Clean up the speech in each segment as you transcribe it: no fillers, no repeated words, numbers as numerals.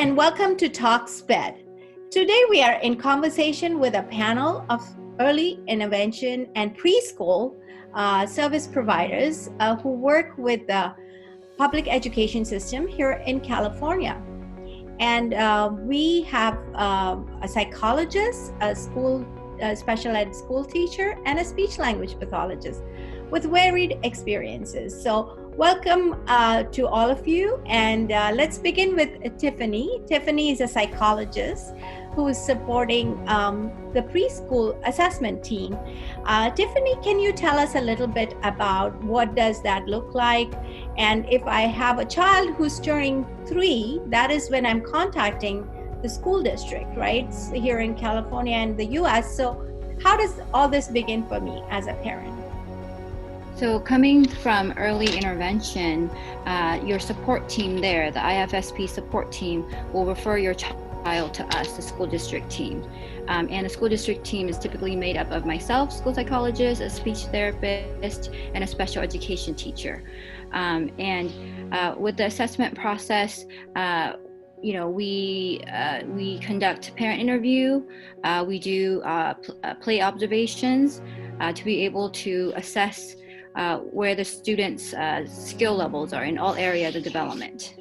and welcome to Talk SPED. Today we are in conversation with a panel of early intervention and preschool service providers who work with the public education system here in California. And we have a psychologist, a special ed school teacher, and a speech language pathologist with varied experiences. So welcome to all of you, and let's begin with Tiffany. Tiffany is a psychologist who is supporting the preschool assessment team. Tiffany, can you tell us a little bit about what does that look like? And if I have a child who's turning 3, that is when I'm contacting the school district, right? Here in California and the US. So how does all this begin for me as a parent? So coming from early intervention, your support team there, the IFSP support team, will refer your child to us, the school district team. And the school district team is typically made up of myself, school psychologist, a speech therapist, and a special education teacher. With the assessment process, we conduct parent interview, we do play observations to be able to assess where the students' skill levels are in all areas of development.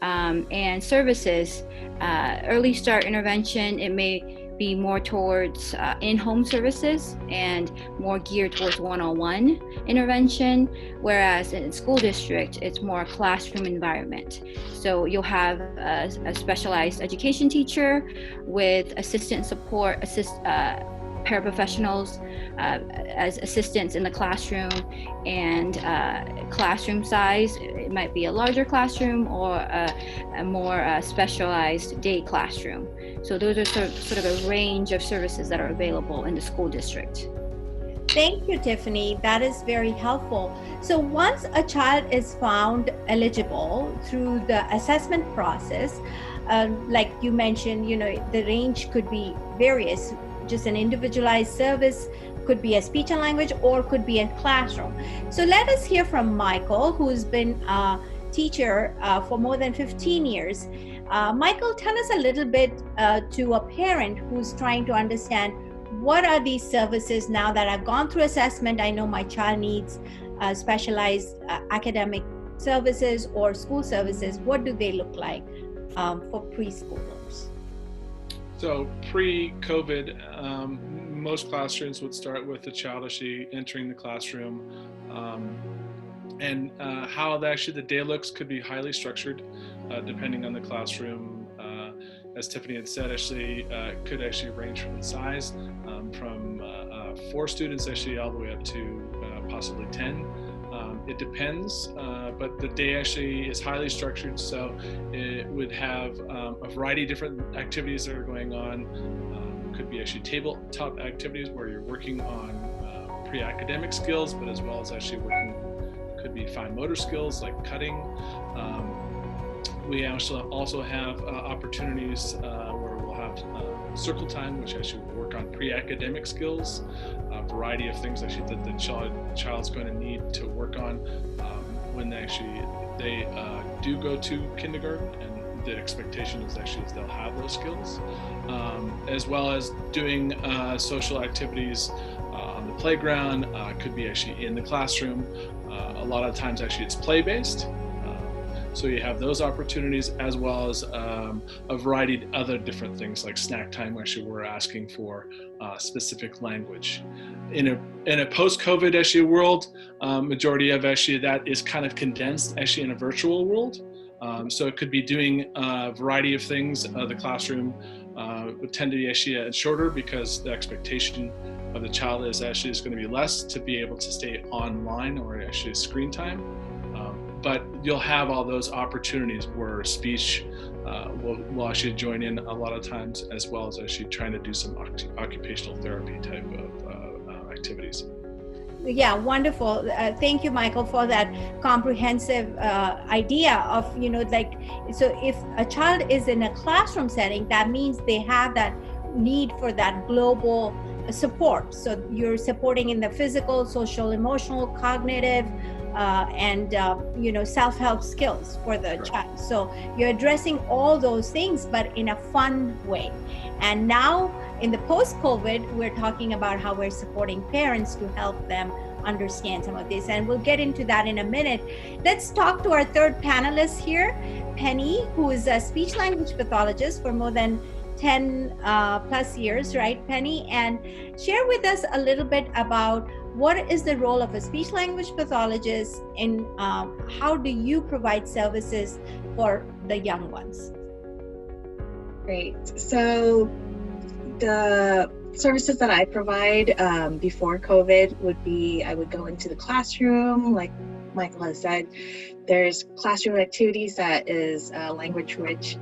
And services, early start intervention, it may be more towards in-home services and more geared towards one-on-one intervention, whereas in school district, it's more classroom environment. So you'll have a specialized education teacher with assistant support, paraprofessionals as assistants in the classroom, and classroom size, it might be a larger classroom or a more specialized day classroom. So those are sort of a range of services that are available in the school district. Thank you, Tiffany. That is very helpful. So once a child is found eligible through the assessment process, like you mentioned, the range could be various. Just an individualized service, could be a speech and language, or could be a classroom. So let us hear from Michael, who's been a teacher for more than 15 years. Michael, tell us a little bit to a parent who's trying to understand what are these services now that I've gone through assessment. I know my child needs specialized academic services or school services. What do they look like for preschoolers? So pre-COVID, most classrooms would start with the child actually entering the classroom, and how the day looks could be highly structured depending on the classroom. As Tiffany had said, could range from the size from 4 students all the way up to possibly 10. It depends, but the day is highly structured, so it would have a variety of different activities that are going on. Could be tabletop activities where you're working on pre-academic skills, but as well as could be fine motor skills like cutting. We also have opportunities where we'll have circle time, which will work on pre-academic skills, a variety of things that the child's going to need to work on when they do go to kindergarten, and the expectation is they'll have those skills, as well as doing social activities on the playground, could be in the classroom. A lot of times it's play-based. So you have those opportunities, as well as a variety of other different things like snack time, where we're asking for specific language. In a post-COVID world, majority of that is kind of condensed in a virtual world. So it could be doing a variety of things. The classroom would tend to be shorter because the expectation of the child is going to be less to be able to stay online or screen time. But you'll have all those opportunities where speech will join in a lot of times, as well as trying to do some occupational therapy type of activities. Yeah, wonderful. Thank you, Michael, for that comprehensive idea of, so if a child is in a classroom setting, that means they have that need for that global support. So you're supporting in the physical, social, emotional, cognitive, and self-help skills for the child. So you're addressing all those things, but in a fun way. And now in the post-COVID, we're talking about how we're supporting parents to help them understand some of this, and we'll get into that in a minute. Let's talk to our third panelist here, Penny, who is a speech language pathologist for more than 10 plus years, right, Penny? And share with us a little bit about what is the role of a speech language pathologist, and how do you provide services for the young ones? Great. So the services that I provide before COVID would be, I would go into the classroom, like Michael has said. There's classroom activities that is language rich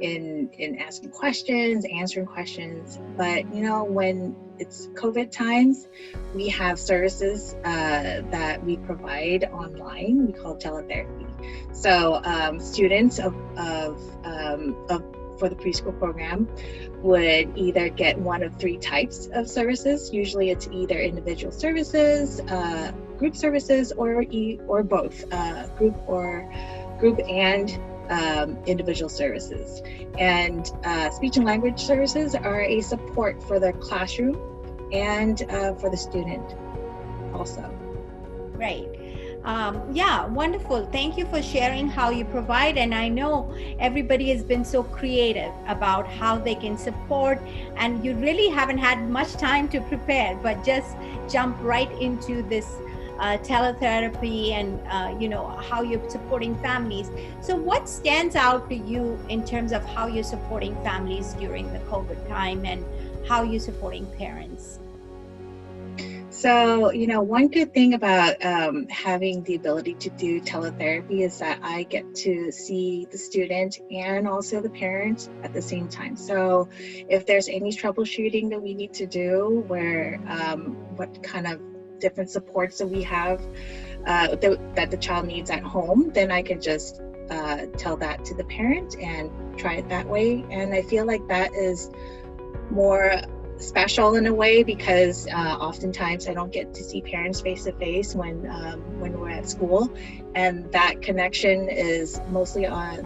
in asking questions, answering questions. But when it's COVID times, we have services that we provide online. We call teletherapy. So students for the preschool program would either get one of three types of services. Usually it's either individual services, group services, or both, group and individual services. And speech and language services are a support for the classroom and for the student also. Right. Yeah, wonderful. Thank you for sharing how you provide. And I know everybody has been so creative about how they can support, and you really haven't had much time to prepare, but just jump right into this teletherapy and how you're supporting families. So what stands out to you in terms of how you're supporting families during the COVID time, and how you're supporting parents? So, one good thing about having the ability to do teletherapy is that I get to see the student and also the parent at the same time. So if there's any troubleshooting that we need to do, where what kind of different supports that we have that the child needs at home, then I can just tell that to the parent and try it that way. And I feel like that is more special in a way, because oftentimes I don't get to see parents face to face when we're at school, and that connection is mostly on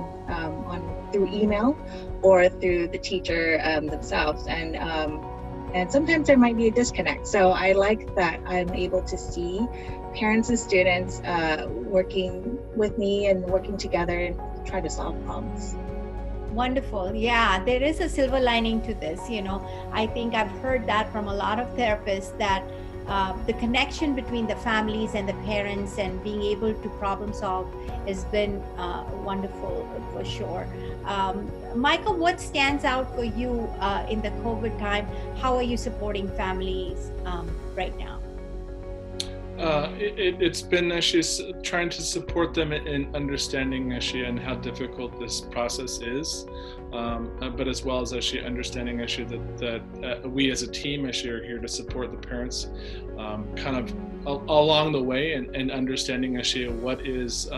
through email or through the teacher themselves, and sometimes there might be a disconnect. So I like that I'm able to see parents and students working with me and working together and try to solve problems. Wonderful. Yeah, there is a silver lining to this. I think I've heard that from a lot of therapists, that the connection between the families and the parents and being able to problem solve has been wonderful for sure. Michael, what stands out for you in the COVID time? How are you supporting families right now? It's been actually trying to support them in understanding actually and how difficult this process is, but as well as actually understanding actually that we as a team actually are here to support the parents kind of along the way, and understanding actually what is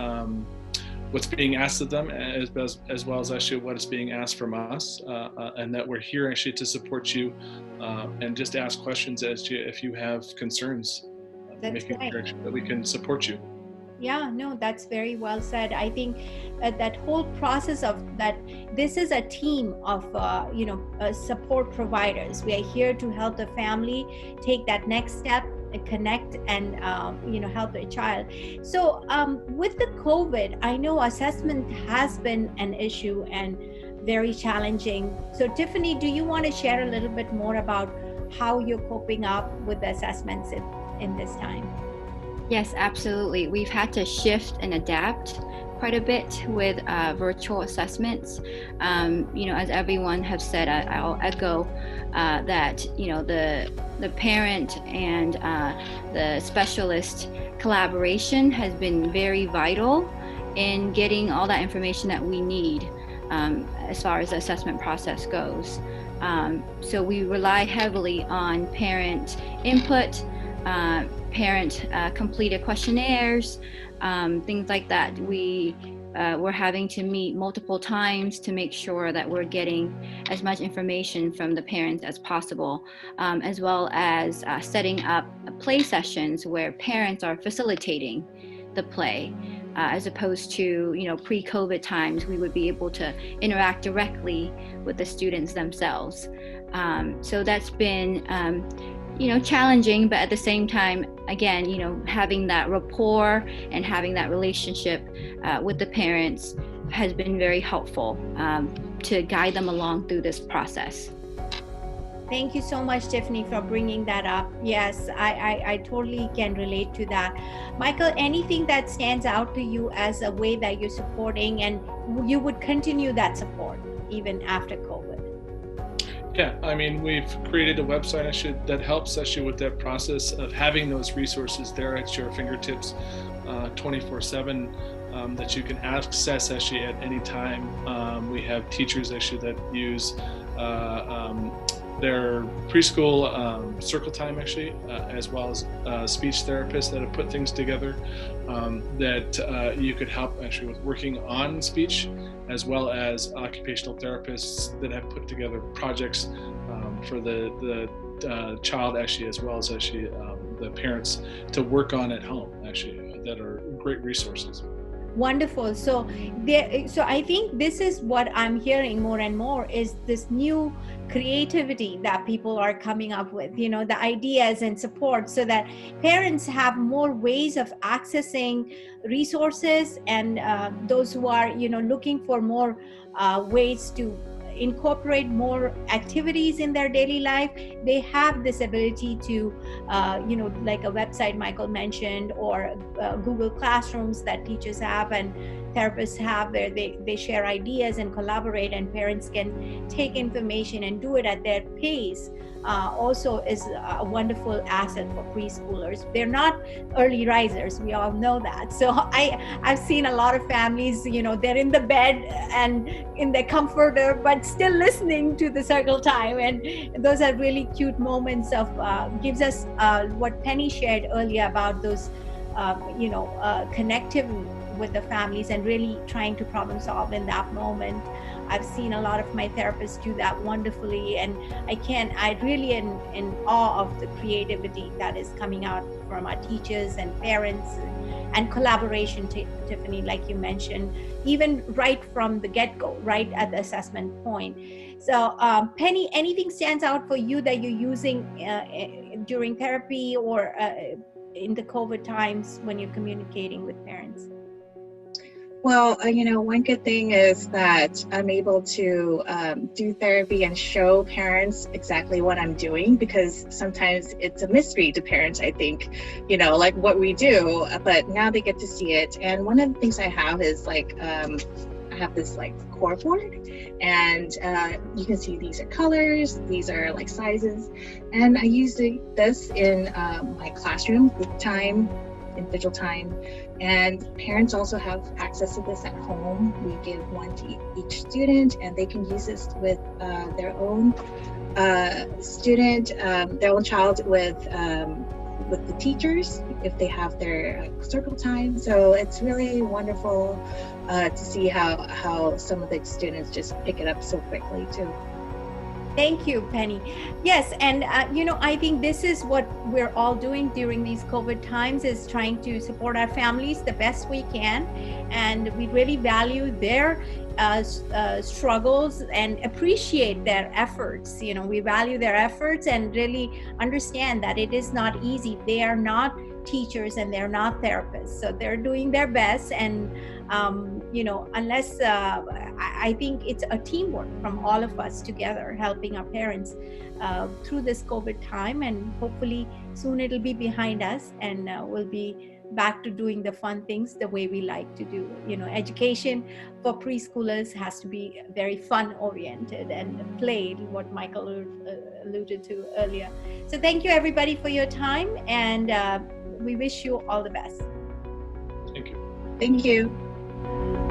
what's being asked of them, as well as actually what is being asked from us, and that we're here actually to support you and just ask questions as if you have concerns. That's making right. sure that we can support you. Yeah, no, that's very well said. I think that whole process of that, this is a team of, support providers. We are here to help the family take that next step, connect, and, help their child. So with the COVID, I know assessment has been an issue and very challenging. So Tiffany, do you want to share a little bit more about how you're coping up with the assessments in this time? Yes, absolutely. We've had to shift and adapt quite a bit with virtual assessments. As everyone has said, I'll echo that the parent and the specialist collaboration has been very vital in getting all that information that we need as far as the assessment process goes. So we rely heavily on parent input, parent completed questionnaires, things like that. We we're having to meet multiple times to make sure that we're getting as much information from the parents as possible, as well as setting up play sessions where parents are facilitating the play. As opposed to, pre-COVID times, we would be able to interact directly with the students themselves. So that's been, challenging, but at the same time, again, having that rapport and having that relationship with the parents has been very helpful to guide them along through this process. Thank you so much, Tiffany, for bringing that up. Yes, I totally can relate to that. Michael, anything that stands out to you as a way that you're supporting and you would continue that support even after COVID? Yeah, I mean, we've created a website that helps actually with that process of having those resources there at your fingertips 24/7 that you can access actually at any time. We have teachers actually that use their preschool circle time actually, as well as speech therapists that have put things together that you could help actually with working on speech, as well as occupational therapists that have put together projects for the child actually, as well as actually the parents to work on at home actually, that are great resources. Wonderful. So I think this is what I'm hearing more and more is this new creativity that people are coming up with, the ideas and support, so that parents have more ways of accessing resources, and those who are, looking for more ways to incorporate more activities in their daily life, they have this ability to, like a website Michael mentioned, or Google Classrooms that teachers have and therapists have, where they share ideas and collaborate, and parents can take information and do it at their pace. Also is a wonderful asset for preschoolers. They're not early risers, we all know that. So I've seen a lot of families, they're in the bed and in their comforter, but still listening to the circle time. And those are really cute moments of, gives us what Penny shared earlier about those, connective with the families and really trying to problem solve in that moment. I've seen a lot of my therapists do that wonderfully, and I really am in awe of the creativity that is coming out from our teachers and parents, and collaboration, Tiffany, like you mentioned, even right from the get-go, right at the assessment point. So Penny, anything stands out for you that you're using during therapy or in the COVID times when you're communicating with parents? Well, one good thing is that I'm able to do therapy and show parents exactly what I'm doing, because sometimes it's a mystery to parents, I think, like what we do, but now they get to see it. And one of the things I have is I have this core board, and you can see these are colors, these are sizes, and I use this in my classroom, group time, individual time, and parents also have access to this at home. We give one to each student, and they can use this with their own student, their own child with the teachers if they have their circle time. So it's really wonderful to see how some of the students just pick it up so quickly too. Thank you, Penny. Yes, and I think this is what we're all doing during these COVID times, is trying to support our families the best we can, and we really value their struggles and appreciate their efforts. We value their efforts and really understand that it is not easy. They are not teachers and they're not therapists, so they're doing their best, and unless I think it's a teamwork from all of us together, helping our parents through this COVID time, and hopefully soon it'll be behind us, and we'll be back to doing the fun things the way we like to do. Education for preschoolers has to be very fun oriented and play, what Michael alluded to earlier. So thank you everybody for your time, and we wish you all the best. Thank you. Thank you.